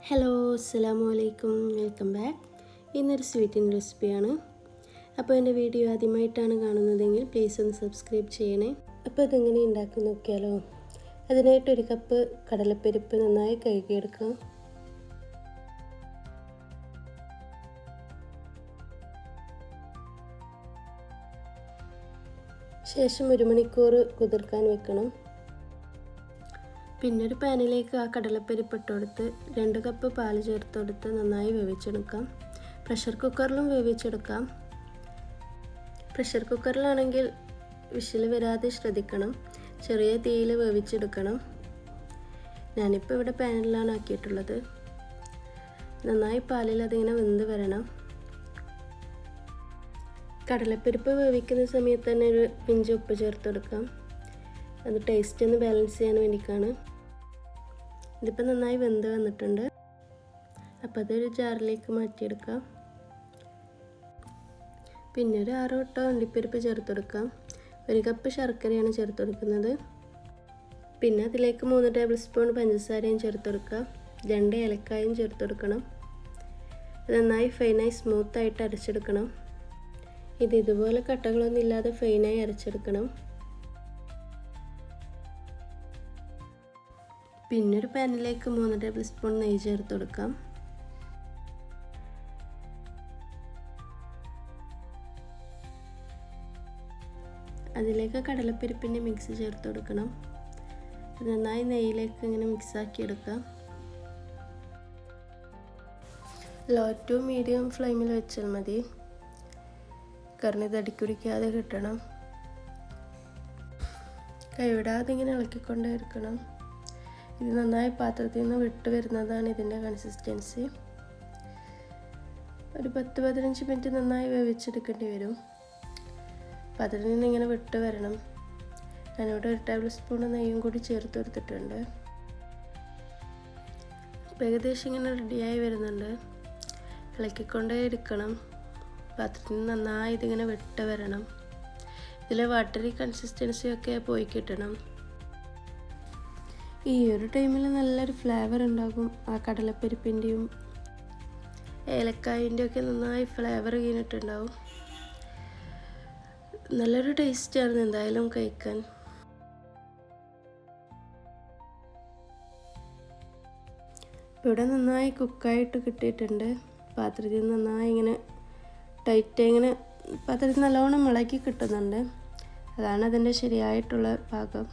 Hello അസ്സലാമു അലൈക്കും, welcome back. ഇന്നൊരു സ്വീറ്റിൻ്റെ റെസിപ്പിയാണ്. അപ്പോൾ എൻ്റെ വീഡിയോ ആദ്യമായിട്ടാണ് കാണുന്നതെങ്കിൽ പ്ലീസ് ഒന്ന് സബ്സ്ക്രൈബ് ചെയ്യണേ. അപ്പോൾ ഇതെങ്ങനെ ഉണ്ടാക്കി നോക്കിയാലോ. അതിനായിട്ട് ഒരു കപ്പ് കടലപ്പരിപ്പ് നന്നായി കഴുകിയെടുക്കാം. ശേഷം 1 മണിക്കൂർ കുതിർക്കാൻ വെക്കണം. പിന്നെ ഒരു പാനിലേക്ക് ആ കടലപ്പരിപ്പ് ഇട്ടുകൊടുത്ത് 2 കപ്പ് പാൽ ചേർത്തെടുത്ത് നന്നായി വേവിച്ചെടുക്കാം. പ്രഷർ കുക്കറിലും വേവിച്ചെടുക്കാം. പ്രഷർ കുക്കറിലാണെങ്കിൽ വിസിൽ വരാതെ ശ്രദ്ധിക്കണം. ചെറിയ തീയിൽ വേവിച്ചെടുക്കണം. ഞാനിപ്പോൾ ഇവിടെ പാനിലാണ് ആക്കിയിട്ടുള്ളത്. നന്നായി പാലിൽ അതിങ്ങനെ വെന്ത് വരണം. കടലപ്പരിപ്പ് വേവിക്കുന്ന സമയത്ത് തന്നെ ഒരു പിഞ്ച് ഉപ്പ് ചേർത്തെടുക്കാം. അത് ടേസ്റ്റ് ഒന്ന് ബാലൻസ് ചെയ്യാൻ വേണ്ടിയിട്ടാണ്. ഇതിപ്പോൾ നന്നായി വെന്ത് വന്നിട്ടുണ്ട്. അപ്പോൾ അതൊരു ജാറിലേക്ക് മാറ്റിയെടുക്കാം. പിന്നെ ഒരു 6 അണ്ടിപ്പരിപ്പ് ചേർത്തെടുക്കാം. 1 കപ്പ് ശർക്കരയാണ് ചേർത്തെടുക്കുന്നത്. പിന്നെ അതിലേക്ക് 3 ടേബിൾ സ്പൂൺ പഞ്ചസാരയും ചേർത്തെടുക്കാം. 2 ഏലക്കായും ചേർത്തെടുക്കണം. നന്നായി ഫൈനായി സ്മൂത്തായിട്ട് അരച്ചെടുക്കണം. ഇതുപോലെ കട്ടകളൊന്നും ഇല്ലാതെ ഫൈനായി അരച്ചെടുക്കണം. പിന്നെ ഒരു പാനിലേക്ക് 3 ടേബിൾ സ്പൂൺ നെയ്യ് ചേർത്ത് കൊടുക്കാം. അതിലേക്ക് കടലപ്പരിപ്പിൻ്റെ മിക്സ് ചേർത്ത് കൊടുക്കണം. നന്നായി നെയ്യിലേക്ക് ഇങ്ങനെ മിക്സാക്കി എടുക്കാം. ലോ ടു മീഡിയം ഫ്ലെയിമിൽ വെച്ചാൽ മതി. കാരണം ഇത് അടിക്കുടിക്കാതെ കിട്ടണം. കൈവിടാതെ ഇങ്ങനെ ഇളക്കിക്കൊണ്ടേ ഇരിക്കണം. ഇത് നന്നായി പാത്രത്തിൽ നിന്ന് വിട്ട് വരുന്നതാണ് ഇതിൻ്റെ കൺസിസ്റ്റൻസി. ഒരു 10-15 മിനിറ്റ് നന്നായി വേവിച്ചെടുക്കേണ്ടി വരും. പാത്രത്തിൽ നിന്ന് ഇങ്ങനെ വിട്ട് വരണം. ഞാനിവിടെ 1 ടേബിൾ സ്പൂൺ നെയ്യും കൂടി ചേർത്ത് കൊടുത്തിട്ടുണ്ട്. ഏകദേശം ഇങ്ങനെ റെഡിയായി വരുന്നുണ്ട്. ഇളക്കിക്കൊണ്ടേ ഇരിക്കണം. പാത്രത്തിൽ നിന്ന് നന്നായി ഇതിങ്ങനെ വിട്ട് വരണം. ഇതിലെ വാട്ടറി കൺസിസ്റ്റൻസിയൊക്കെ പോയി കിട്ടണം. ഈ ഒരു ടൈമിൽ നല്ലൊരു ഫ്ലേവർ ഉണ്ടാകും. ആ കടലപ്പരിപ്പിൻ്റെയും ഏലക്കായൻ്റെയും ഒക്കെ നന്നായി ഫ്ലേവർ കഴിഞ്ഞിട്ടുണ്ടാവും. നല്ലൊരു ടേസ്റ്റാണ് എന്തായാലും കഴിക്കാൻ. ഇവിടെ നന്നായി കുക്കായിട്ട് കിട്ടിയിട്ടുണ്ട്. പാത്രത്തിൽ നന്നായി ഇങ്ങനെ ടൈറ്റ് ഇങ്ങനെ പാത്രത്തിൽ നല്ലോണം ഇളക്കി കിട്ടുന്നുണ്ട്. അതാണ് അതിൻ്റെ ശരിയായിട്ടുള്ള പാകം.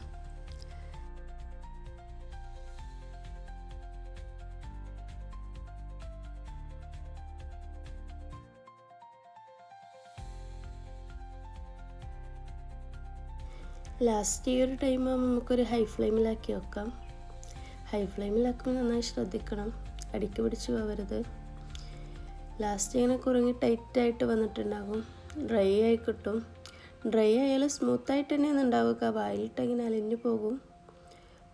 ലാസ്റ്റ് ഈ ഒരു ടൈം ആകുമ്പോൾ നമുക്കൊരു ഹൈ ഫ്ലെയിമിലാക്കി വെക്കാം. ഹൈ ഫ്ലെയിമിലാക്കുമ്പോൾ നന്നായി ശ്രദ്ധിക്കണം. അടിക്ക് പിടിച്ച് പോകരുത്. ലാസ്റ്റ് ഇങ്ങനെ കുറുങ്ങി ടൈറ്റായിട്ട് വന്നിട്ടുണ്ടാകും. ഡ്രൈ ആയി കിട്ടും. ഡ്രൈ ആയാലും സ്മൂത്തായിട്ട് തന്നെയാണ് ഉണ്ടാവുക. വായിലിട്ട് ഇങ്ങനെ അലിഞ്ഞു പോകും.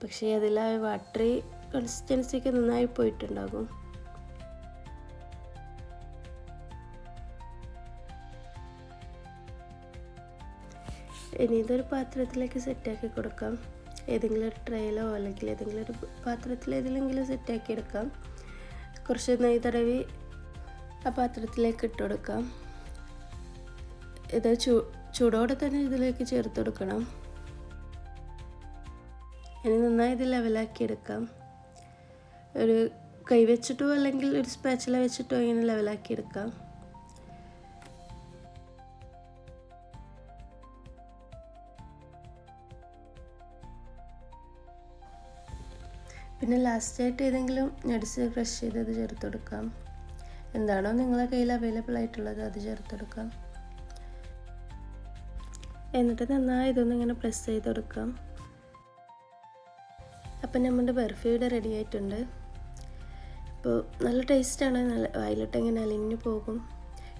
പക്ഷേ അതിൽ ആ വാട്ടറി കൺസിസ്റ്റൻസിയൊക്കെ നന്നായി പോയിട്ടുണ്ടാകും. ഇനി ഇതൊരു പാത്രത്തിലേക്ക് സെറ്റാക്കി കൊടുക്കാം. ഏതെങ്കിലും ഒരു ട്രേയിലോ അല്ലെങ്കിൽ ഏതെങ്കിലും ഒരു പാത്രത്തിൽ ഏതെങ്കിലും സെറ്റാക്കി എടുക്കാം. കുറച്ച് നെയ്യ് തടവി ആ പാത്രത്തിലേക്ക് ഇട്ട് കൊടുക്കാം. ഇത് ചൂടോടെ തന്നെ ഇതിലേക്ക് ചേർത്ത് കൊടുക്കണം. ഇനി നന്നായി ഇത് ലെവലാക്കി എടുക്കാം. ഒരു കൈ വെച്ചിട്ടോ അല്ലെങ്കിൽ ഒരു സ്പാച്ചില വെച്ചിട്ടോ ഇങ്ങനെ ലെവലാക്കി എടുക്കാം. പിന്നെ ലാസ്റ്റായിട്ട് ഏതെങ്കിലും നട്ട്സ് ക്രഷ് ചെയ്തത് ചേർത്ത് കൊടുക്കാം. എന്താണോ നിങ്ങളുടെ കയ്യിൽ അവൈലബിൾ ആയിട്ടുള്ളത് അത് ചേർത്ത് കൊടുക്കാം. എന്നിട്ട് നന്നായി ഇതൊന്നും ഇങ്ങനെ പ്രസ് ചെയ്ത് കൊടുക്കാം. അപ്പം നമ്മുടെ ബർഫി ഇവിടെ റെഡി ആയിട്ടുണ്ട്. അപ്പോൾ നല്ല ടേസ്റ്റാണ്. നല്ല വായിലിട്ട് ഇങ്ങനെ അലിഞ്ഞു പോകും.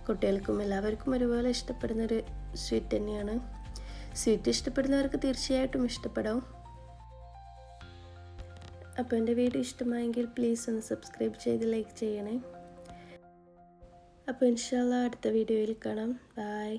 കുട്ടികൾക്കും എല്ലാവർക്കും ഒരുപോലെ ഇഷ്ടപ്പെടുന്നൊരു സ്വീറ്റ് തന്നെയാണ്. സ്വീറ്റ് ഇഷ്ടപ്പെടുന്നവർക്ക് തീർച്ചയായിട്ടും ഇഷ്ടപ്പെടാം. അപ്പോൾ എൻ്റെ വീഡിയോ ഇഷ്ടമായെങ്കിൽ പ്ലീസ് ഒന്ന് സബ്സ്ക്രൈബ് ചെയ്ത് ലൈക്ക് ചെയ്യണേ. അപ്പോൾ ഇൻഷാ അല്ലാഹ് അടുത്ത വീഡിയോയിൽ കാണാം. ബൈ.